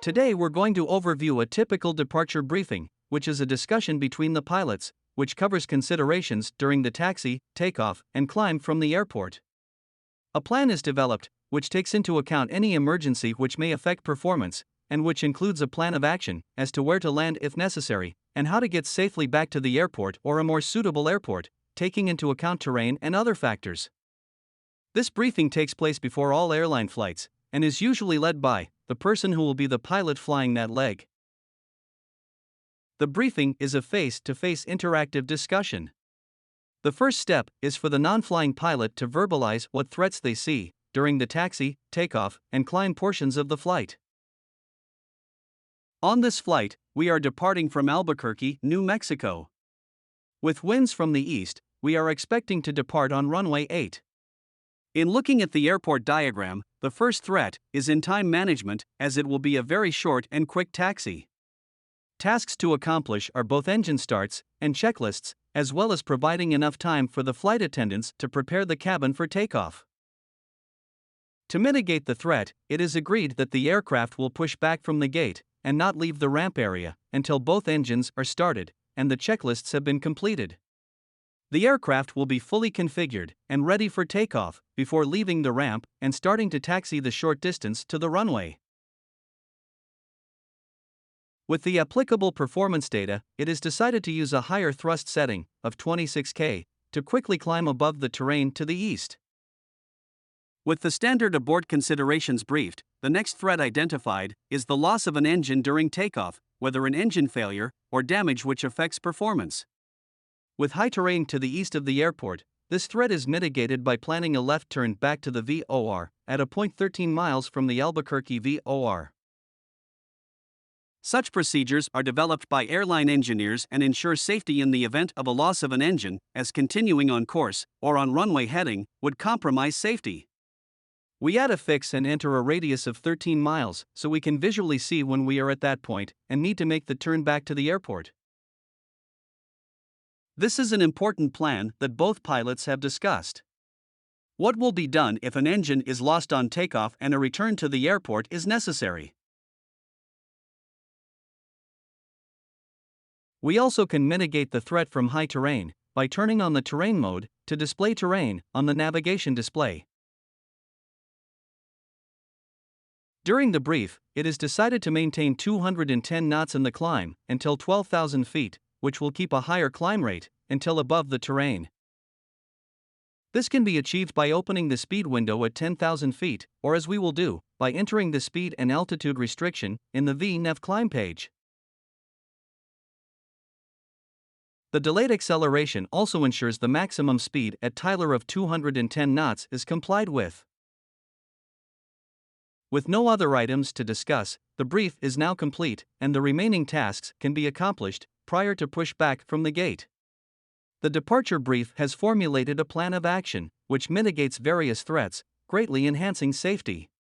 Today we're going to overview a typical departure briefing, which is a discussion between the pilots, which covers considerations during the taxi, takeoff, and climb from the airport. A plan is developed, which takes into account any emergency which may affect performance, and which includes a plan of action as to where to land if necessary, and how to get safely back to the airport or a more suitable airport, taking into account terrain and other factors. This briefing takes place before all airline flights, and is usually led by the person who will be the pilot flying that leg. The briefing is a face-to-face interactive discussion. The first step is for the non-flying pilot to verbalize what threats they see during the taxi, takeoff, and climb portions of the flight. On this flight, we are departing from Albuquerque, New Mexico. With winds from the east, we are expecting to depart on runway 8. In looking at the airport diagram, the first threat is in time management, as it will be a very short and quick taxi. Tasks to accomplish are both engine starts and checklists, as well as providing enough time for the flight attendants to prepare the cabin for takeoff. To mitigate the threat, it is agreed that the aircraft will push back from the gate and not leave the ramp area until both engines are started and the checklists have been completed. The aircraft will be fully configured and ready for takeoff before leaving the ramp and starting to taxi the short distance to the runway. With the applicable performance data, it is decided to use a higher thrust setting of 26 kg to quickly climb above the terrain to the east. With the standard abort considerations briefed, the next threat identified is the loss of an engine during takeoff, whether an engine failure or damage which affects performance. With high terrain to the east of the airport, this threat is mitigated by planning a left turn back to the VOR at a point 13 miles from the Albuquerque VOR. Such procedures are developed by airline engineers and ensure safety in the event of a loss of an engine, as continuing on course or on runway heading would compromise safety. We add a fix and enter a radius of 13 miles so we can visually see when we are at that point and need to make the turn back to the airport. This is an important plan that both pilots have discussed. What will be done if an engine is lost on takeoff and a return to the airport is necessary? We also can mitigate the threat from high terrain by turning on the terrain mode to display terrain on the navigation display. During the brief, it is decided to maintain 210 knots in the climb until 12,000 feet, which will keep a higher climb rate until above the terrain. This can be achieved by opening the speed window at 10,000 feet, or as we will do, by entering the speed and altitude restriction in the VNAV climb page. The delayed acceleration also ensures the maximum speed at Tyler of 210 knots is complied with. With no other items to discuss, the brief is now complete and the remaining tasks can be accomplished prior to pushback from the gate. The departure brief has formulated a plan of action, which mitigates various threats, greatly enhancing safety.